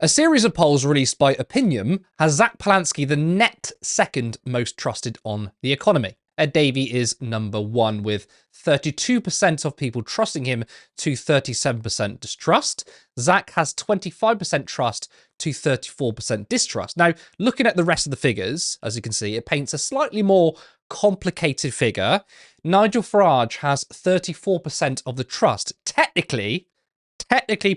A series of polls released by Opinium has Zack Polanski the net second most trusted on the economy. Ed Davey is number one with 32% of people trusting him to 37% distrust. Zack has 25% trust to 34% distrust. Now, looking at the rest of the figures, as you can see, it paints a slightly more complicated figure. Nigel Farage has 34% of the trust, technically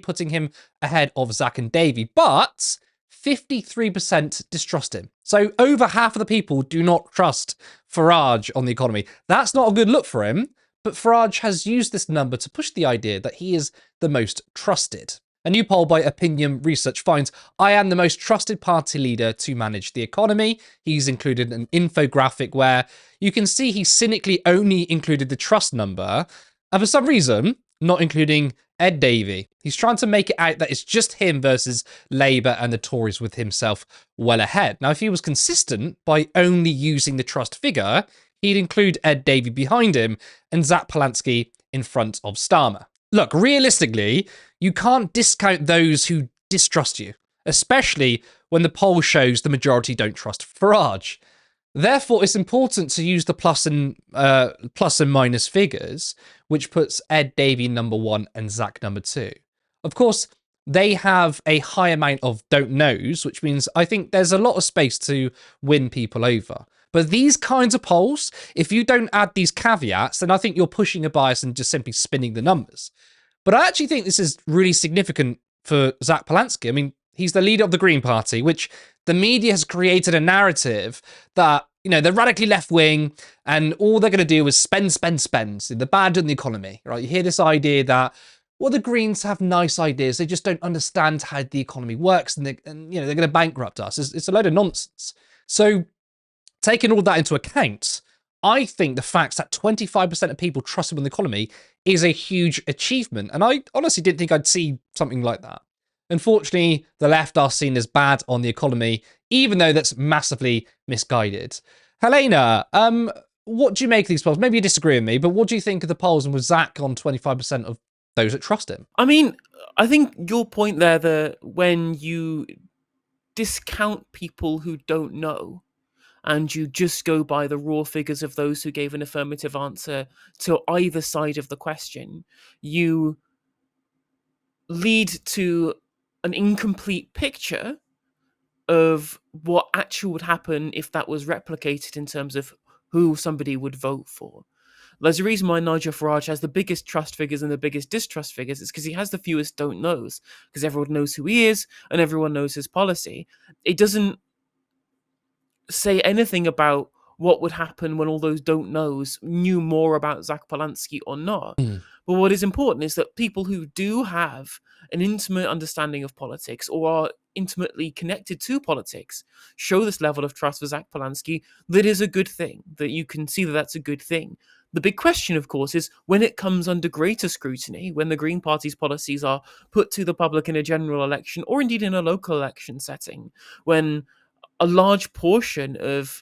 putting him ahead of Zack and Davey, but 53% distrust him. So over half of the people do not trust Farage on the economy. That's not a good look for him, but Farage has used this number to push the idea that he is the most trusted. A new poll by Opinion Research finds, I am the most trusted party leader to manage the economy. He's included an infographic where you can see he cynically only included the trust number, and for some reason, not including Ed Davey. He's trying to make it out that it's just him versus Labour and the Tories, with himself well ahead. Now, if he was consistent by only using the trust figure, he'd include Ed Davey behind him and Zack Polanski in front of Starmer. Look, realistically, you can't discount those who distrust you, especially when the poll shows the majority don't trust Farage. Therefore, it's important to use the plus and minus figures, which puts Ed Davey number one and Zack number two. Of course, they have a high amount of don't knows, which means I think there's a lot of space to win people over. But these kinds of polls, if you don't add these caveats, then I think you're pushing a bias and just simply spinning the numbers. But I actually think this is really significant for Zack Polanski. I mean, he's the leader of the Green Party, which the media has created a narrative that, you know, they're radically left-wing and all they're going to do is spend, the bad in the economy, right? You hear this idea that, well, the Greens have nice ideas. They just don't understand how the economy works and they're going to bankrupt us. It's a load of nonsense. So taking all that into account, I think the fact that 25% of people trust him in the economy is a huge achievement. And I honestly didn't think I'd see something like that. Unfortunately, the left are seen as bad on the economy, even though that's massively misguided. Helena, what do you make of these polls? Maybe you disagree with me, but what do you think of the polls and with Zack on 25% of those that trust him? I mean, I think your point there that when you discount people who don't know and you just go by the raw figures of those who gave an affirmative answer to either side of the question, you lead to an incomplete picture of what actually would happen if that was replicated in terms of who somebody would vote for. There's a reason why Nigel Farage has the biggest trust figures and the biggest distrust figures. It's because he has the fewest don't knows, because everyone knows who he is and everyone knows his policy. It doesn't say anything about what would happen when all those don't knows knew more about Zack Polanski or not. But what is important is that people who do have an intimate understanding of politics or are intimately connected to politics show this level of trust for Zack Polanski. That is a good thing, that you can see that that's a good thing. The big question, of course, is when it comes under greater scrutiny, when the Green Party's policies are put to the public in a general election or indeed in a local election setting, when a large portion of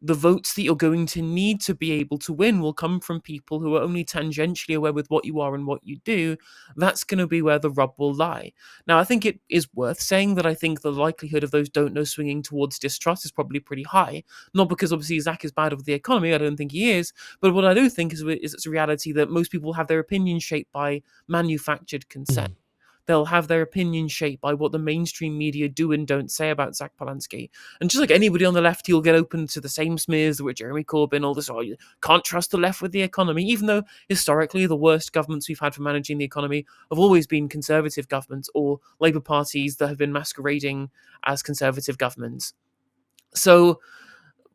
the votes that you're going to need to be able to win will come from people who are only tangentially aware with what you are and what you do, that's going to be where the rub will lie. Now, I think it is worth saying that I think the likelihood of those don't know swinging towards distrust is probably pretty high. Not because obviously Zack is bad with the economy, I don't think he is, but what I do think is it's a reality that most people have their opinions shaped by manufactured consent. They'll have their opinion shaped by what the mainstream media do and don't say about Zack Polanski. And just like anybody on the left, he'll get open to the same smears with Jeremy Corbyn, all this, you can't trust the left with the economy, even though historically the worst governments we've had for managing the economy have always been Conservative governments or Labour parties that have been masquerading as Conservative governments. So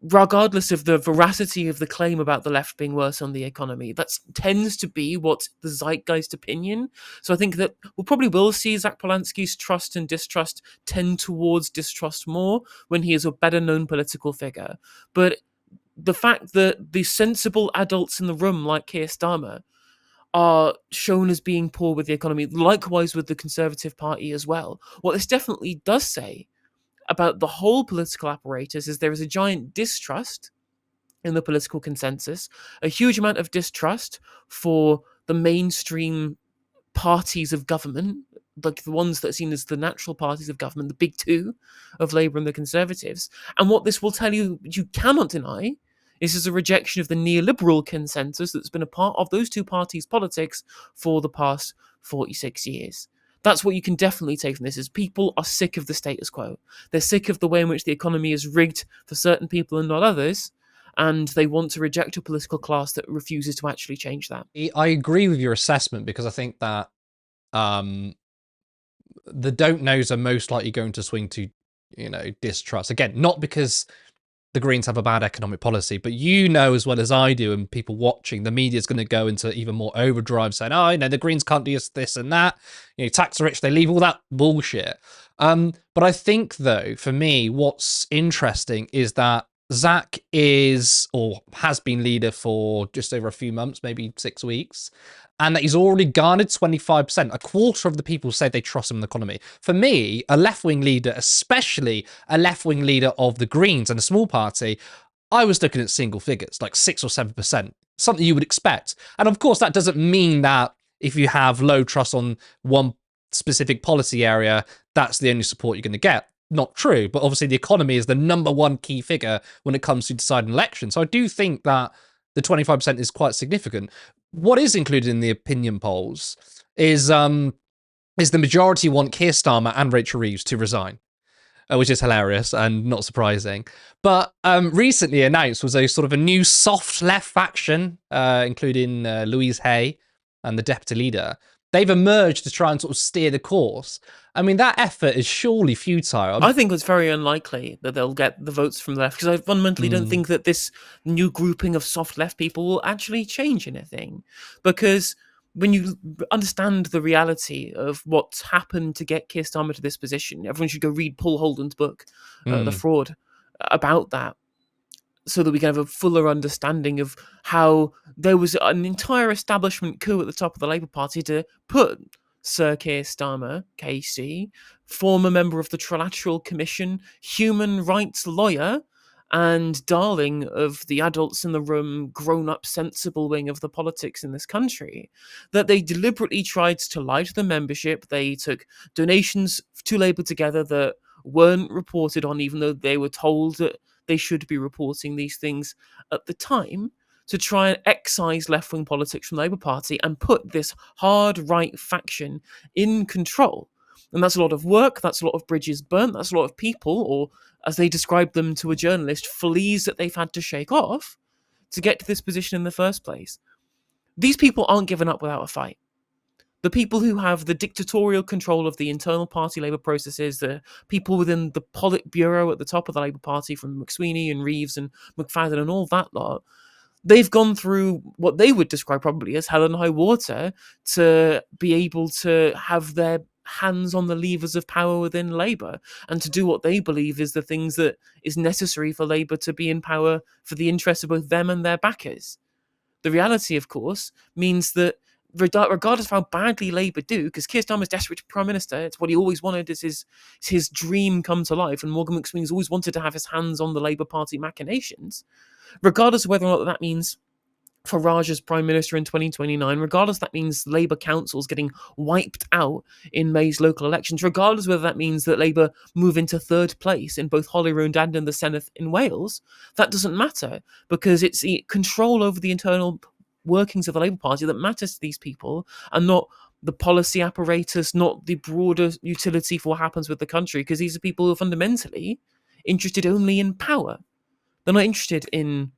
regardless of the veracity of the claim about the left being worse on the economy, that tends to be what's the zeitgeist opinion. So I think that we probably will see Zack Polanski's trust and distrust tend towards distrust more when he is a better known political figure. But the fact that the sensible adults in the room, like Keir Starmer, are shown as being poor with the economy, likewise with the Conservative Party as well, what this definitely does say about the whole political apparatus is there is a giant distrust in the political consensus, a huge amount of distrust for the mainstream parties of government, like the ones that are seen as the natural parties of government, the big two of Labour and the Conservatives. And what this will tell you, you cannot deny, is a rejection of the neoliberal consensus that's been a part of those two parties' politics for the past 46 years. That's what you can definitely take from this, is people are sick of the status quo. They're sick of the way in which the economy is rigged for certain people and not others, and they want to reject a political class that refuses to actually change that. I agree with your assessment, because I think that the don't knows are most likely going to swing to, distrust. Again, not because the Greens have a bad economic policy, but as well as I do, and people watching, the media is going to go into even more overdrive, saying, the Greens can't do this and that, tax the rich, they leave, all that bullshit. But I think, though, for me, what's interesting is that Zack is, or has been, leader for just over a few months, maybe 6 weeks, and that he's already garnered 25%. A quarter of the people say they trust him in the economy. For me, a left-wing leader, especially a left-wing leader of the Greens and a small party, I was looking at single figures, like 6 or 7%, something you would expect. And of course, that doesn't mean that if you have low trust on one specific policy area, that's the only support you're going to get. Not true, but obviously the economy is the number one key figure when it comes to deciding elections. So I do think that the 25% is quite significant. What is included in the opinion polls is the majority want Keir Starmer and Rachel Reeves to resign, which is hilarious and not surprising. But recently announced was a sort of a new soft left faction, including Louise Hay and the deputy leader. They've emerged to try and sort of steer the course. I mean, that effort is surely futile. I think it's very unlikely that they'll get the votes from the left, because I fundamentally don't think that this new grouping of soft left people will actually change anything. Because when you understand the reality of what's happened to get Keir Starmer to this position, everyone should go read Paul Holden's book, The Fraud, about that, so that we can have a fuller understanding of how there was an entire establishment coup at the top of the Labour Party to put Sir Keir Starmer, KC, former member of the Trilateral Commission, human rights lawyer, and darling of the adults in the room, grown-up, sensible wing of the politics in this country, that they deliberately tried to lie to the membership. They took donations to Labour Together that weren't reported on, even though they were told that they should be reporting these things at the time, to try and excise left-wing politics from the Labour Party and put this hard right faction in control. And that's a lot of work, that's a lot of bridges burnt, that's a lot of people, or as they described them to a journalist, fleas that they've had to shake off to get to this position in the first place. These people aren't given up without a fight. The people who have the dictatorial control of the internal party Labour processes, the people within the Politburo at the top of the Labour Party, from McSweeney and Reeves and McFadden and all that lot, they've gone through what they would describe probably as hell and high water to be able to have their hands on the levers of power within Labour and to do what they believe is the things that is necessary for Labour to be in power for the interests of both them and their backers. The reality, of course, means that regardless of how badly Labour do, because Keir Starmer's desperate to be Prime Minister, it's what he always wanted, is his dream come to life, and Morgan McSweeney's always wanted to have his hands on the Labour Party machinations, regardless of whether or not that means Farage as Prime Minister in 2029, regardless that means Labour councils getting wiped out in May's local elections, regardless whether that means that Labour move into third place in both Holyrood and in the Senedd in Wales, that doesn't matter, because it's the control over the internal workings of the Labour Party that matters to these people, and not the policy apparatus, not the broader utility for what happens with the country, because these are people who are fundamentally interested only in power. They're not interested in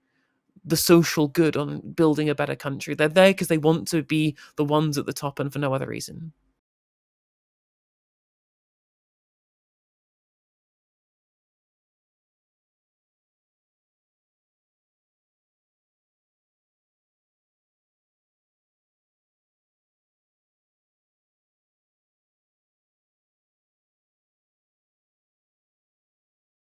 the social good on building a better country. They're there because they want to be the ones at the top and for no other reason.